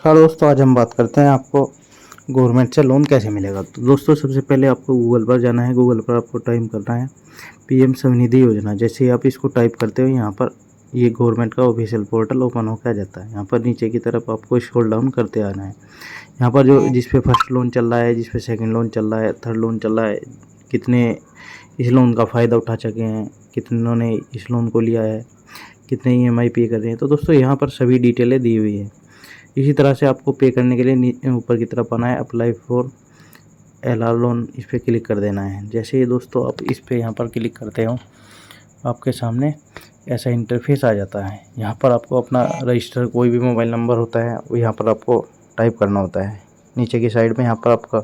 हाँ दोस्तों, आज हम बात करते हैं आपको गवर्नमेंट से लोन कैसे मिलेगा। तो दोस्तों, सबसे पहले आपको गूगल पर जाना है। गूगल पर आपको टाइप करना है पीएम स्वनिधि योजना। जैसे ही आप इसको टाइप करते हो, यहाँ पर ये गवर्नमेंट का ऑफिशियल पोर्टल ओपन होकर आ जाता है। यहाँ पर नीचे की तरफ आपको स्क्रॉल डाउन करते आना है। यहाँ पर जो जिस पे फर्स्ट लोन चल रहा है, जिस पे सेकंड लोन चल रहा है, थर्ड लोन चल रहा है, कितने इस लोन का फ़ायदा उठा चुके हैं, कितनों ने इस लोन को लिया है, कितने ईएमआई पे कर रहे हैं, तो दोस्तों यहाँ पर सभी डिटेलें दी हुई है। इसी तरह से आपको पे करने के लिए ऊपर की तरफ आना है, अप्लाई फॉर एलआर लोन, इस पर क्लिक कर देना है। जैसे ही दोस्तों आप इस पर यहाँ पर क्लिक करते हो, आपके सामने ऐसा इंटरफेस आ जाता है। यहाँ पर आपको अपना रजिस्टर कोई भी मोबाइल नंबर होता है वो यहाँ पर आपको टाइप करना होता है। नीचे की साइड में यहाँ पर आपका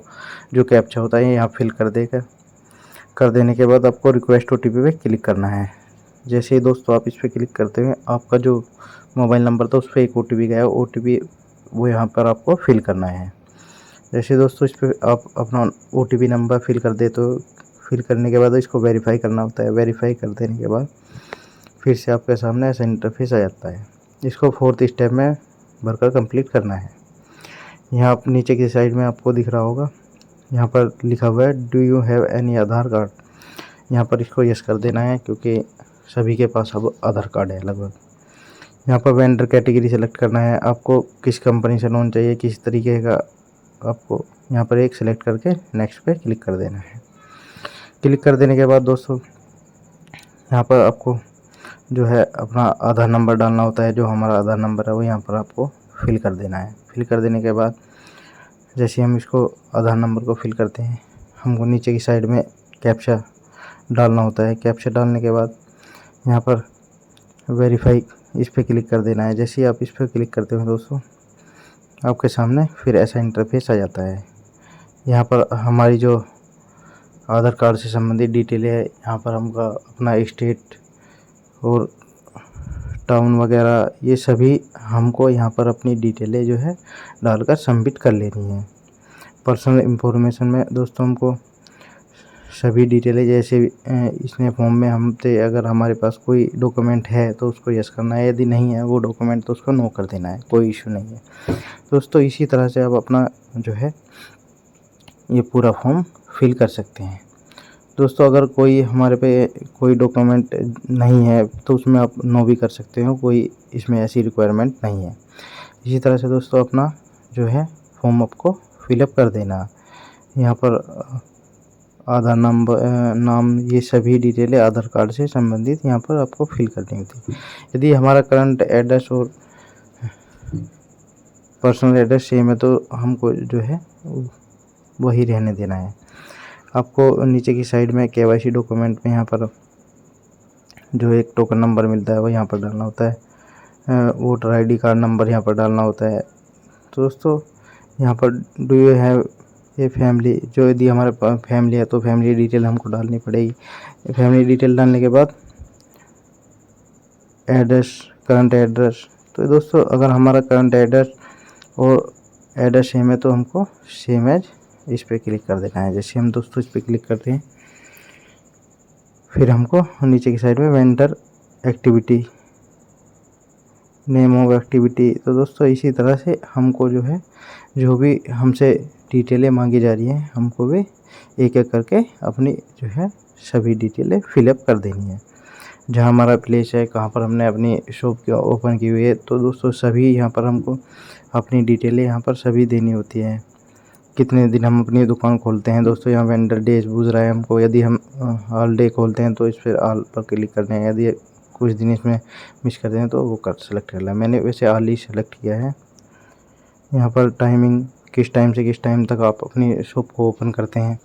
जो कैप्चा होता है यहाँ फिल कर देने के बाद आपको रिक्वेस्ट ओटीपी पे क्लिक करना है। जैसे ही दोस्तों आप इस पर क्लिक करते हैं, आपका जो मोबाइल नंबर था उस पर एक ओटीपी गया, ओटीपी वो यहाँ पर आपको फिल करना है। जैसे दोस्तों इस पर आप अपना ओटीपी नंबर फिल कर दे, तो फिल करने के बाद इसको वेरीफाई करना होता है। वेरीफाई कर देने के बाद फिर से आपके सामने ऐसा इंटरफेस आ जाता है। इसको 4th स्टेप में भरकर कंप्लीट करना है। यहाँ आप नीचे की साइड में आपको दिख रहा होगा, यहाँ पर लिखा हुआ है do you have any Aadhaar card. यहाँ पर इसको यस कर देना है, क्योंकि सभी के पास अब आधार कार्ड है लगभग। यहाँ पर वेंडर कैटेगरी सेलेक्ट करना है, आपको किस कंपनी से लोन चाहिए, किस तरीके का, आपको यहाँ पर एक सिलेक्ट करके नेक्स्ट पे क्लिक कर देना है। क्लिक कर देने के बाद दोस्तों यहाँ पर आपको जो है अपना आधार नंबर डालना होता है। जो हमारा आधार नंबर है वो यहाँ पर आपको फिल कर देना है। फिल कर देने के बाद जैसे हम इसको आधार नंबर को फिल करते हैं, हमको नीचे की साइड में कैप्चा डालना होता है। कैप्चा डालने के बाद यहाँ पर वेरीफाई इस पर क्लिक कर देना है। जैसे ही आप इस पर क्लिक करते हो दोस्तों, आपके सामने फिर ऐसा इंटरफेस आ जाता है। यहाँ पर हमारी जो आधार कार्ड से संबंधित डिटेल है, यहाँ पर हमका अपना स्टेट और टाउन वगैरह ये सभी हमको यहाँ पर अपनी डिटेलें जो है डालकर सबमिट कर लेनी है। पर्सनल इंफॉर्मेशन में दोस्तों हमको सभी डिटेलें जैसे इसने फॉर्म में हमसे अगर हमारे पास कोई डॉक्यूमेंट है तो उसको यस करना है, यदि नहीं है वो डॉक्यूमेंट तो उसको नो कर देना है, कोई इशू नहीं है दोस्तों। इसी तरह से आप अपना जो है ये पूरा फॉर्म फिल कर सकते हैं दोस्तों। अगर कोई हमारे पे कोई डॉक्यूमेंट नहीं है तो उसमें आप नो भी कर सकते हो, कोई इसमें ऐसी रिक्वायरमेंट नहीं है। इसी तरह से दोस्तों अपना जो है फॉर्म आपको फिलअप कर देना। यहाँ पर आधार नंबर, नाम, ये सभी डिटेलें आधार कार्ड से संबंधित यहाँ पर आपको फिल करनी होती है। यदि हमारा करंट एड्रेस और पर्सनल एड्रेस सेम है तो हमको जो है वही रहने देना है। आपको नीचे की साइड में केवाईसी डॉक्यूमेंट में यहाँ पर जो एक टोकन नंबर मिलता है वो यहाँ पर डालना होता है। वोटर आईडी कार्ड नंबर यहाँ पर डालना होता है। तो दोस्तों यहाँ पर डू यू हैव ये फैमिली, जो यदि हमारे पास फैमिली है तो फैमिली डिटेल हमको डालनी पड़ेगी। फैमिली डिटेल डालने के बाद एड्रेस, करंट एड्रेस, तो दोस्तों अगर हमारा करंट एड्रेस और एड्रेस सेम है तो हमको सेम एज इस पर क्लिक कर देना है। जैसे हम दोस्तों इस पर क्लिक करते हैं, फिर हमको नीचे की साइड में vendor activity, name of activity, तो दोस्तों इसी तरह से हमको जो है जो भी हमसे डिटेलें मांगी जा रही हैं हमको भी एक एक करके अपनी जो है सभी डिटेलें फिलअप कर देनी है। जहाँ हमारा प्लेस है, कहाँ पर हमने अपनी शॉप ओपन की हुई है, तो दोस्तों सभी यहाँ पर हमको अपनी डिटेलें यहाँ पर सभी देनी होती हैं। कितने दिन हम अपनी दुकान खोलते हैं दोस्तों, यहाँ वेंडर डेज पूछ रहा है हमको। यदि हम ऑल डे खोलते हैं तो इस पर ऑल पर क्लिक करते हैं। यदि कुछ दिन इसमें मिस करते हैं तो वो कर सेलेक्ट कर लें। मैंने वैसे ऑल ही सेलेक्ट किया है। यहाँ पर टाइमिंग, किस टाइम से किस टाइम तक आप अपनी शॉप को ओपन करते हैं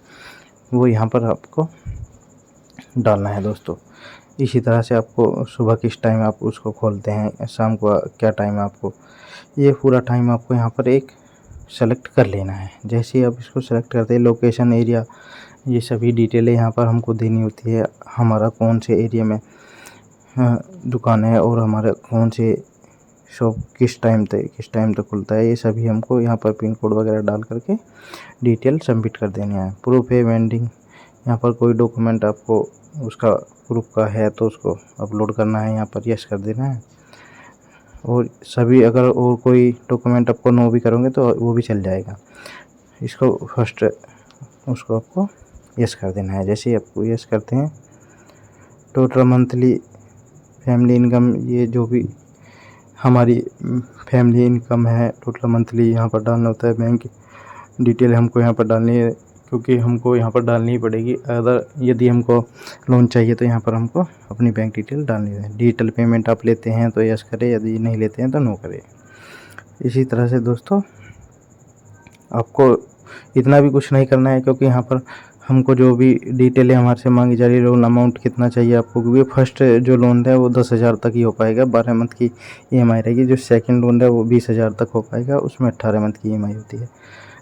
वो यहाँ पर आपको डालना है दोस्तों। इसी तरह से आपको सुबह किस टाइम आप उसको खोलते हैं, शाम को क्या टाइम है आपको, ये पूरा टाइम आपको यहाँ पर एक सेलेक्ट कर लेना है। जैसे ही आप इसको सेलेक्ट करते हैं, लोकेशन, एरिया, ये सभी डिटेलें यहाँ पर हमको देनी होती है। हमारा कौन से एरिया में दुकान है और हमारा कौन से शॉप किस टाइम तक खुलता है, ये सभी हमको यहाँ पर पिन कोड वगैरह डाल करके डिटेल सबमिट कर देनी है। प्रूफ है वेंडिंग, यहाँ पर कोई डॉक्यूमेंट आपको उसका प्रूफ का है तो उसको अपलोड करना है, यहाँ पर यस कर देना है। और सभी अगर और कोई डॉक्यूमेंट आपको नो भी करोगे तो वो भी चल जाएगा। इसको फर्स्ट उसको आपको यस कर देना है। जैसे ही आपको यस करते हैं, टोटल मंथली फैमिली इनकम, ये जो भी हमारी फैमिली इनकम है टोटल मंथली यहाँ पर डालना होता है। बैंक डिटेल हमको यहाँ पर डालनी है, क्योंकि हमको यहाँ पर डालनी ही पड़ेगी। अगर यदि हमको लोन चाहिए तो यहाँ पर हमको अपनी बैंक डिटेल डालनी है। डिजिटल पेमेंट आप लेते हैं तो यस करें, यदि नहीं लेते हैं तो नो करें। इसी तरह से दोस्तों आपको इतना भी कुछ नहीं करना है, क्योंकि यहाँ पर हमको जो भी डिटेलें हमारे से मांगी जा रही है, लोन अमाउंट कितना चाहिए आपको, क्योंकि फर्स्ट जो लोन है वो 10,000 तक ही हो पाएगा, 12 मंथ की EMI रहेगी। जो सेकंड लोन है वो 20,000 तक हो पाएगा, उसमें 18 मंथ की EMI होती है।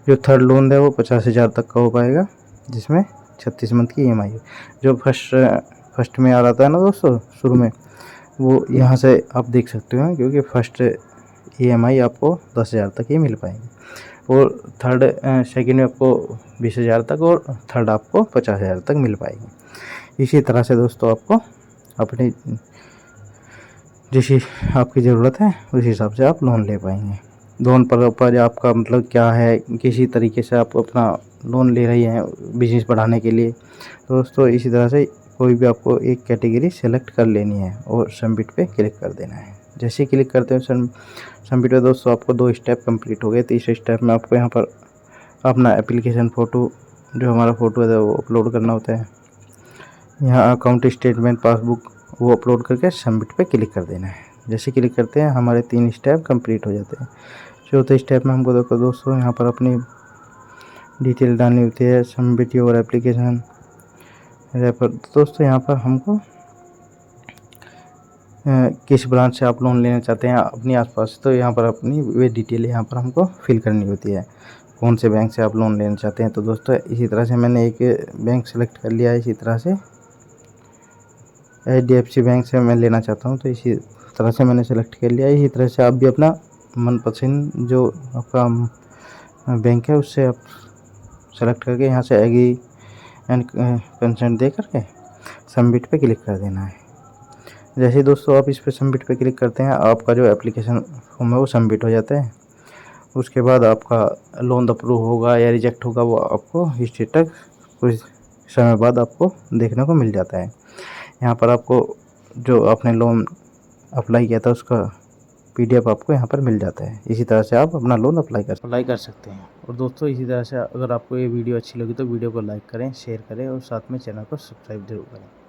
जो थर्ड लोन है वो 50,000 तक का हो पाएगा, जिसमें 36 मंथ की EMI है। जो फर्स्ट में आ रहा था ना दोस्तों शुरू में, वो यहाँ से आप देख सकते हो, क्योंकि फर्स्ट EMI आपको 10,000 तक ही मिल पाएगी, और थर्ड सेकंड में आपको 20,000 तक, और थर्ड आपको 50,000 तक मिल पाएगी। इसी तरह से दोस्तों आपको अपनी जैसी आपकी ज़रूरत है उस हिसाब से आप लोन ले पाएंगे। लोन पर आपका मतलब क्या है, किसी तरीके से आप अपना लोन ले रही हैं बिजनेस बढ़ाने के लिए, दोस्तों इसी तरह से कोई भी आपको एक कैटेगरी सेलेक्ट कर लेनी है और सबमिट पे क्लिक कर देना है। जैसे ही क्लिक करते हो सबमिट पे दोस्तों आपको 2 स्टेप कंप्लीट हो गए। तीसरे स्टेप में आपको यहाँ पर अपना एप्लीकेशन फ़ोटो, जो हमारा फ़ोटो है वो अपलोड करना होता है। यहाँ अकाउंट स्टेटमेंट, पासबुक, वो अपलोड करके सबमिट पे क्लिक कर देना है। जैसे क्लिक करते हैं हमारे 3 स्टेप कंप्लीट हो जाते हैं। चौथे स्टेप में हमको देखो दोस्तों यहाँ पर अपनी डिटेल डालनी होती है, सबमिट योर एप्लीकेशन रेफर। दोस्तों यहाँ पर हमको किस ब्रांच से आप लोन लेना चाहते हैं अपनी आसपास, तो यहाँ पर अपनी वे डिटेल यहाँ पर हमको फिल करनी होती है, कौन से बैंक से आप लोन लेना चाहते हैं। तो दोस्तों इसी तरह से मैंने एक बैंक सेलेक्ट कर लिया है। इसी तरह से HDFC बैंक से मैं लेना चाहता हूँ, तो इसी तरह से मैंने सेलेक्ट कर लिया है। इसी तरह से आप भी अपना मनपसंद जो आपका बैंक है उससे आप सेलेक्ट करके यहाँ से एग्री एंड कंसेंट दे करके सबमिट पे क्लिक कर देना है। जैसे ही दोस्तों आप इस पे सबमिट पे क्लिक करते हैं, आपका जो एप्लीकेशन फॉर्म है वो सबमिट हो जाता है। उसके बाद आपका लोन अप्रूव होगा या रिजेक्ट होगा वो आपको हिस्ट्री तक कुछ समय बाद आपको देखने को मिल जाता है। यहाँ पर आपको जो आपने लोन अप्लाई किया था उसका PDF आपको यहाँ पर मिल जाता है। इसी तरह से आप अपना लोन अप्लाई कर सकते हैं। और दोस्तों इसी तरह से अगर आपको ये वीडियो अच्छी लगी तो वीडियो को लाइक करें, शेयर करें और साथ में चैनल को सब्सक्राइब जरूर करें।